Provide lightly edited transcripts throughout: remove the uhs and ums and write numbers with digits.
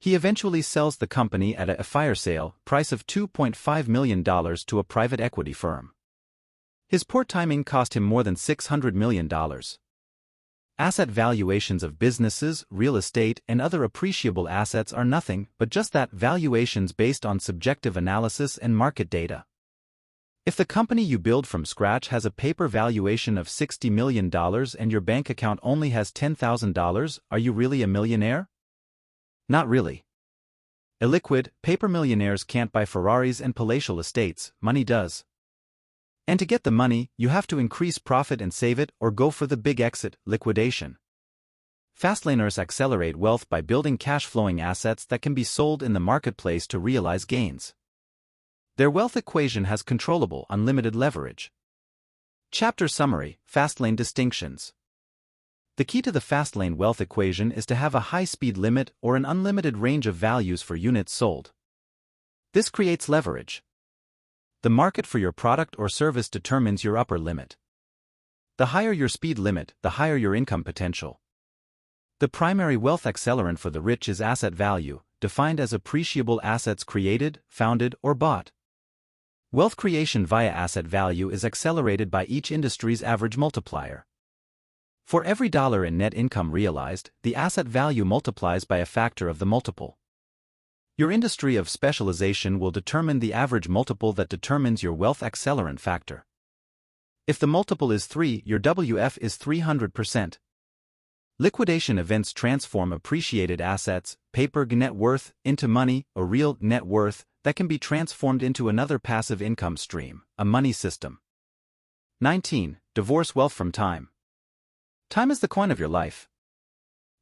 He eventually sells the company at a fire sale price of $2.5 million to a private equity firm. His poor timing cost him more than $600 million. Asset valuations of businesses, real estate, and other appreciable assets are nothing but just that, valuations based on subjective analysis and market data. If the company you build from scratch has a paper valuation of $60 million and your bank account only has $10,000, are you really a millionaire? Not really. Illiquid, paper millionaires can't buy Ferraris and palatial estates, money does. And to get the money, you have to increase profit and save it, or go for the big exit, liquidation. Fastlaners accelerate wealth by building cash-flowing assets that can be sold in the marketplace to realize gains. Their wealth equation has controllable, unlimited leverage. Chapter Summary: FastLane Distinctions. The key to the FastLane wealth equation is to have a high-speed limit or an unlimited range of values for units sold. This creates leverage. The market for your product or service determines your upper limit. The higher your speed limit, the higher your income potential. The primary wealth accelerant for the rich is asset value, defined as appreciable assets created, founded, or bought. Wealth creation via asset value is accelerated by each industry's average multiplier. For every dollar in net income realized, the asset value multiplies by a factor of the multiple. Your industry of specialization will determine the average multiple that determines your wealth accelerant factor. If the multiple is 3, your WF is 300%. Liquidation events transform appreciated assets, paper net worth, into money, or real net worth, that can be transformed into another passive income stream, a money system. 19. Divorce wealth from time. Time is the coin of your life.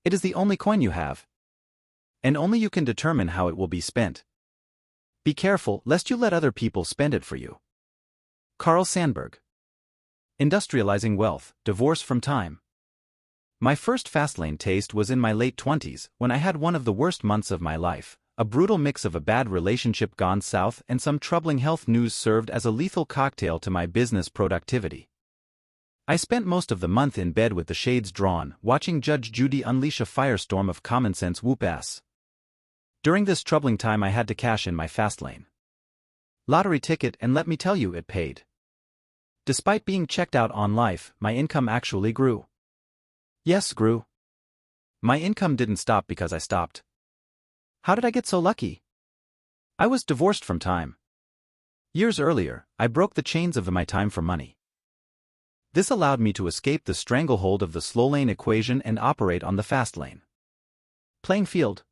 It is the only coin you have. And only you can determine how it will be spent. Be careful lest you let other people spend it for you. Carl Sandburg. Industrializing wealth, divorce from time. My first FastLane taste was in my late 20s, when I had one of the worst months of my life, a brutal mix of a bad relationship gone south and some troubling health news served as a lethal cocktail to my business productivity. I spent most of the month in bed with the shades drawn, watching Judge Judy unleash a firestorm of common sense whoop-ass. During this troubling time I had to cash in my FastLane lottery ticket, and let me tell you, it paid. Despite being checked out on life, my income actually grew. Yes, grew. My income didn't stop because I stopped. How did I get so lucky? I was divorced from time. Years earlier, I broke the chains of my time for money. This allowed me to escape the stranglehold of the slow lane equation and operate on the fast lane. Playing field.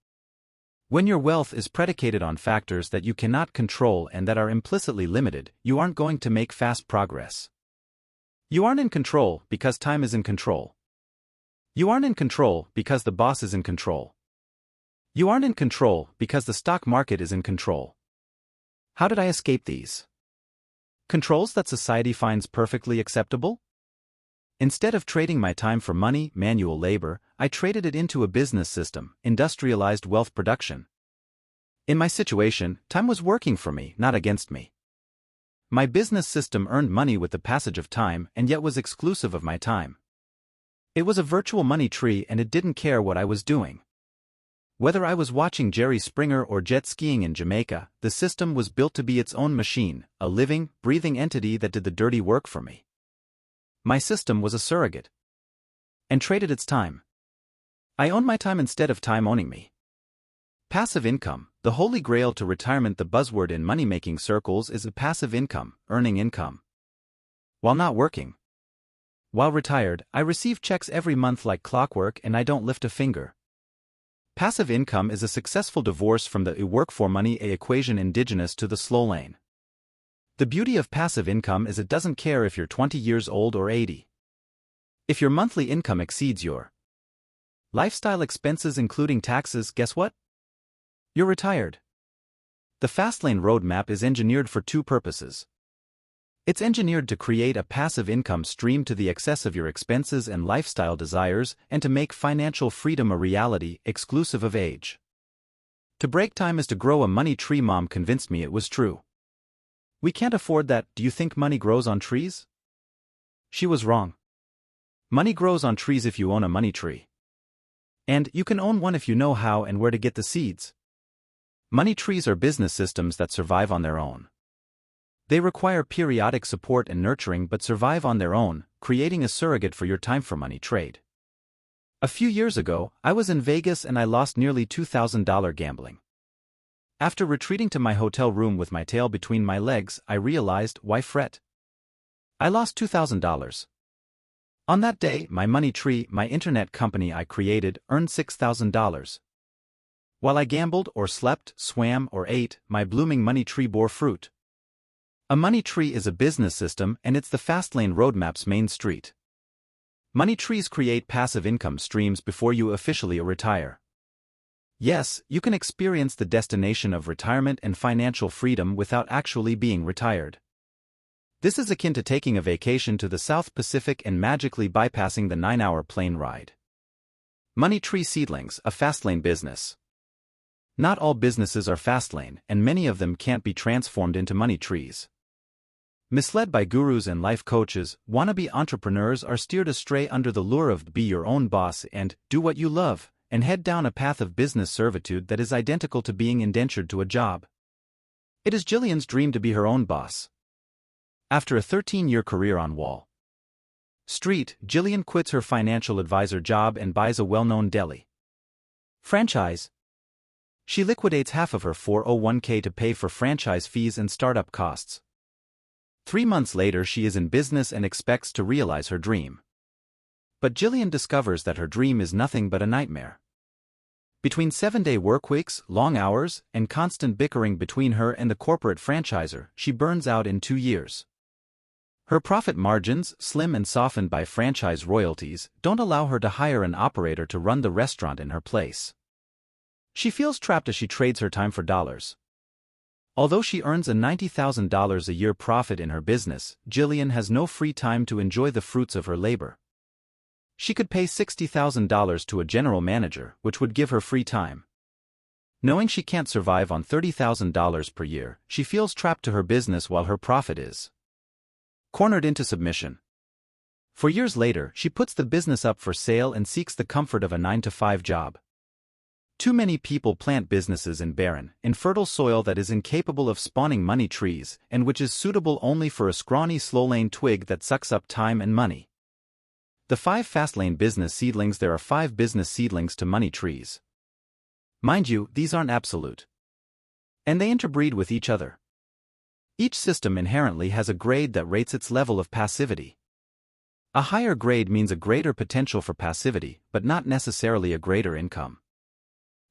When your wealth is predicated on factors that you cannot control and that are implicitly limited, you aren't going to make fast progress. You aren't in control because time is in control. You aren't in control because the boss is in control. You aren't in control because the stock market is in control. How did I escape these controls that society finds perfectly acceptable? Instead of trading my time for money, manual labor, I traded it into a business system, industrialized wealth production. In my situation, time was working for me, not against me. My business system earned money with the passage of time and yet was exclusive of my time. It was a virtual money tree and it didn't care what I was doing. Whether I was watching Jerry Springer or jet skiing in Jamaica, the system was built to be its own machine, a living, breathing entity that did the dirty work for me. My system was a surrogate and traded its time. I owned my time instead of time owning me. Passive income, the holy grail to retirement. The buzzword in money-making circles is a passive income, earning income while not working. While retired, I receive checks every month like clockwork and I don't lift a finger. Passive income is a successful divorce from the work for money equation indigenous to the slow lane. The beauty of passive income is it doesn't care if you're 20 years old or 80. If your monthly income exceeds your lifestyle expenses including taxes, guess what? You're retired. The FastLane roadmap is engineered for two purposes. It's engineered to create a passive income stream to the excess of your expenses and lifestyle desires and to make financial freedom a reality, exclusive of age. To break time is to grow a money tree. Mom convinced me it was true. We can't afford that. Do you think money grows on trees? She was wrong. Money grows on trees if you own a money tree. And you can own one if you know how and where to get the seeds. Money trees are business systems that survive on their own. They require periodic support and nurturing but survive on their own, creating a surrogate for your time for money trade. A few years ago, I was in Vegas and I lost nearly $2,000 gambling. After retreating to my hotel room with my tail between my legs, I realized, why fret? I lost $2,000. On that day, my money tree, my internet company I created, earned $6,000. While I gambled or slept, swam or ate, my blooming money tree bore fruit. A money tree is a business system and it's the FastLane roadmap's main street. Money trees create passive income streams before you officially retire. Yes, you can experience the destination of retirement and financial freedom without actually being retired. This is akin to taking a vacation to the South Pacific and magically bypassing the 9-hour plane ride. Money tree seedlings, a FastLane business. Not all businesses are FastLane, and many of them can't be transformed into money trees. Misled by gurus and life coaches, wannabe entrepreneurs are steered astray under the lure of be your own boss and do what you love, and head down a path of business servitude that is identical to being indentured to a job. It is Jillian's dream to be her own boss. After a 13-year career on Wall Street, Jillian quits her financial advisor job and buys a well-known deli franchise. She liquidates half of her 401k to pay for franchise fees and startup costs. 3 months later, she is in business and expects to realize her dream. But Jillian discovers that her dream is nothing but a nightmare. Between 7-day workweeks, long hours, and constant bickering between her and the corporate franchisor, she burns out in 2 years. Her profit margins, slim and softened by franchise royalties, don't allow her to hire an operator to run the restaurant in her place. She feels trapped as she trades her time for dollars. Although she earns a $90,000 a year profit in her business, Jillian has no free time to enjoy the fruits of her labor. She could pay $60,000 to a general manager, which would give her free time. Knowing she can't survive on $30,000 per year, she feels trapped to her business while her profit is cornered into submission. For years later, she puts the business up for sale and seeks the comfort of a 9-to-5 job. Too many people plant businesses in barren, infertile soil that is incapable of spawning money trees and which is suitable only for a scrawny slow-lane twig that sucks up time and money. The 5 FastLane business seedlings. There are 5 business seedlings to money trees. Mind you, these aren't absolute. And they interbreed with each other. Each system inherently has a grade that rates its level of passivity. A higher grade means a greater potential for passivity, but not necessarily a greater income.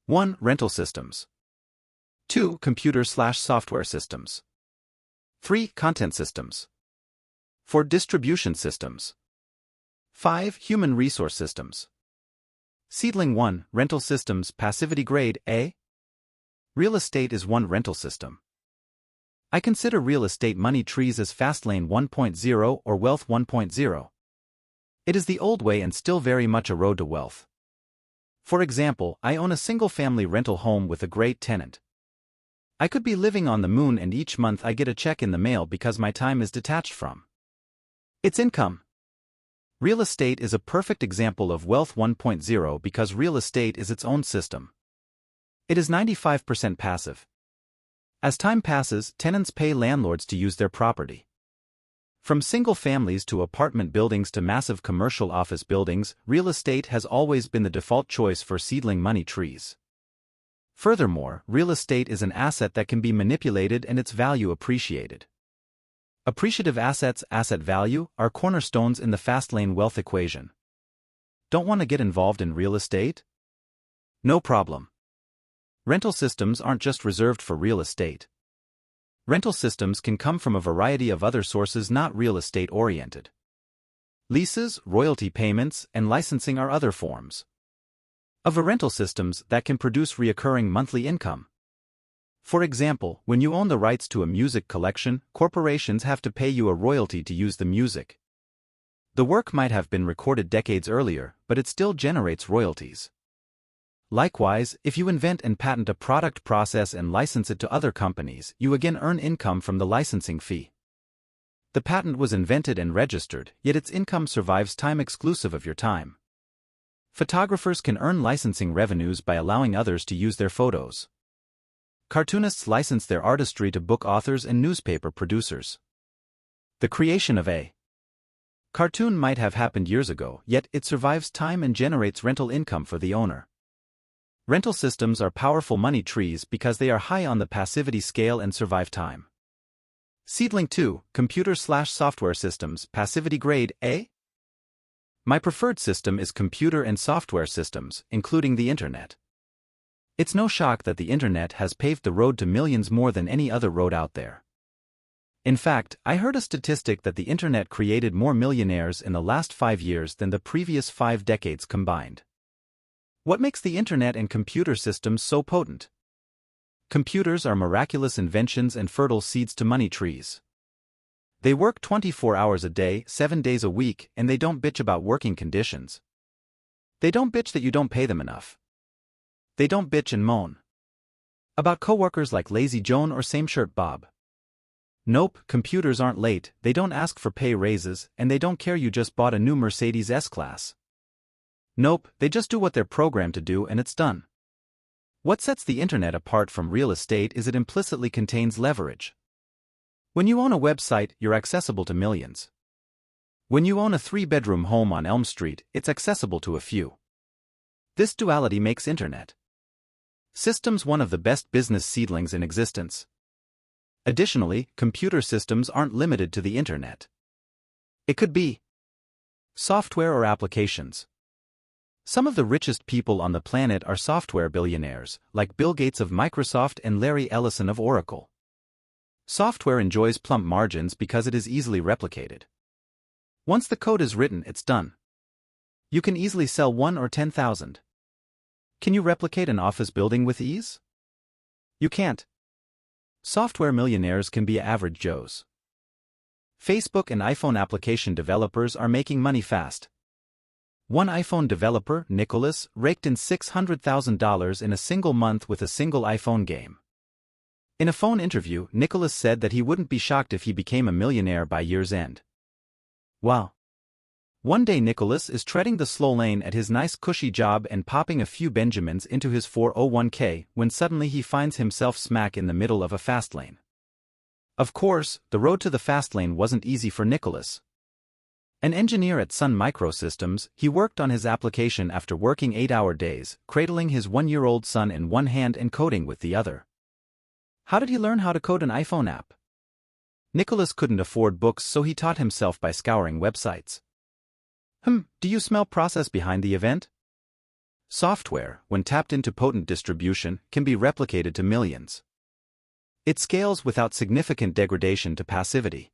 1. Rental systems. 2. Computer/software systems. 3. Content systems. 4. Distribution systems. 5. Human resource systems. Seedling 1. Rental systems. Passivity grade A. Real estate is one rental system. I consider real estate money trees as FastLane 1.0 or Wealth 1.0. It is the old way and still very much a road to wealth. For example, I own a single-family rental home with a great tenant. I could be living on the moon and each month I get a check in the mail because my time is detached from its income. Real estate is a perfect example of Wealth 1.0 because real estate is its own system. It is 95% passive. As time passes, tenants pay landlords to use their property. From single families to apartment buildings to massive commercial office buildings, real estate has always been the default choice for seedling money trees. Furthermore, real estate is an asset that can be manipulated and its value appreciated. Appreciative assets, asset value, are cornerstones in the FastLane wealth equation. Don't want to get involved in real estate? No problem. Rental systems aren't just reserved for real estate. Rental systems can come from a variety of other sources not real estate-oriented. Leases, royalty payments, and licensing are other forms of rental systems that can produce recurring monthly income. For example, when you own the rights to a music collection, corporations have to pay you a royalty to use the music. The work might have been recorded decades earlier, but it still generates royalties. Likewise, if you invent and patent a product, process and license it to other companies, you again earn income from the licensing fee. The patent was invented and registered, yet its income survives time exclusive of your time. Photographers can earn licensing revenues by allowing others to use their photos. Cartoonists license their artistry to book authors and newspaper producers. The creation of a cartoon might have happened years ago, yet it survives time and generates rental income for the owner. Rental systems are powerful money trees because they are high on the passivity scale and survive time. Seedling 2, Computer/Software Systems, Passivity Grade A. My preferred system is computer and software systems, including the Internet. It's no shock that the Internet has paved the road to millions more than any other road out there. In fact, I heard a statistic that the Internet created more millionaires in the last 5 years than the previous 5 decades combined. What makes the Internet and computer systems so potent? Computers are miraculous inventions and fertile seeds to money trees. They work 24 hours a day, 7 days a week, and they don't bitch about working conditions. They don't bitch that you don't pay them enough. They don't bitch and moan about coworkers like Lazy Joan or Same Shirt Bob. Nope, computers aren't late, they don't ask for pay raises, and they don't care you just bought a new Mercedes S-Class. Nope, they just do what they're programmed to do and it's done. What sets the Internet apart from real estate is it implicitly contains leverage. When you own a website, you're accessible to millions. When you own a 3-bedroom home on Elm Street, it's accessible to a few. This duality makes Internet systems one of the best business seedlings in existence. Additionally, computer systems aren't limited to the Internet. It could be software or applications. Some of the richest people on the planet are software billionaires, like Bill Gates of Microsoft and Larry Ellison of Oracle. Software enjoys plump margins because it is easily replicated. Once the code is written, it's done. You can easily sell 1 or 10,000. Can you replicate an office building with ease? You can't. Software millionaires can be average Joes. Facebook and iPhone application developers are making money fast. One iPhone developer, Nicholas, raked in $600,000 in a single month with a single iPhone game. In a phone interview, Nicholas said that he wouldn't be shocked if he became a millionaire by year's end. Wow. One day Nicholas is treading the slow lane at his nice cushy job and popping a few Benjamins into his 401k when suddenly he finds himself smack in the middle of a fast lane. Of course, the road to the fast lane wasn't easy for Nicholas. An engineer at Sun Microsystems, he worked on his application after working 8-hour days, cradling his 1-year-old son in one hand and coding with the other. How did he learn how to code an iPhone app? Nicholas couldn't afford books, so he taught himself by scouring websites. Do you smell process behind the event? Software, when tapped into potent distribution, can be replicated to millions. It scales without significant degradation to passivity.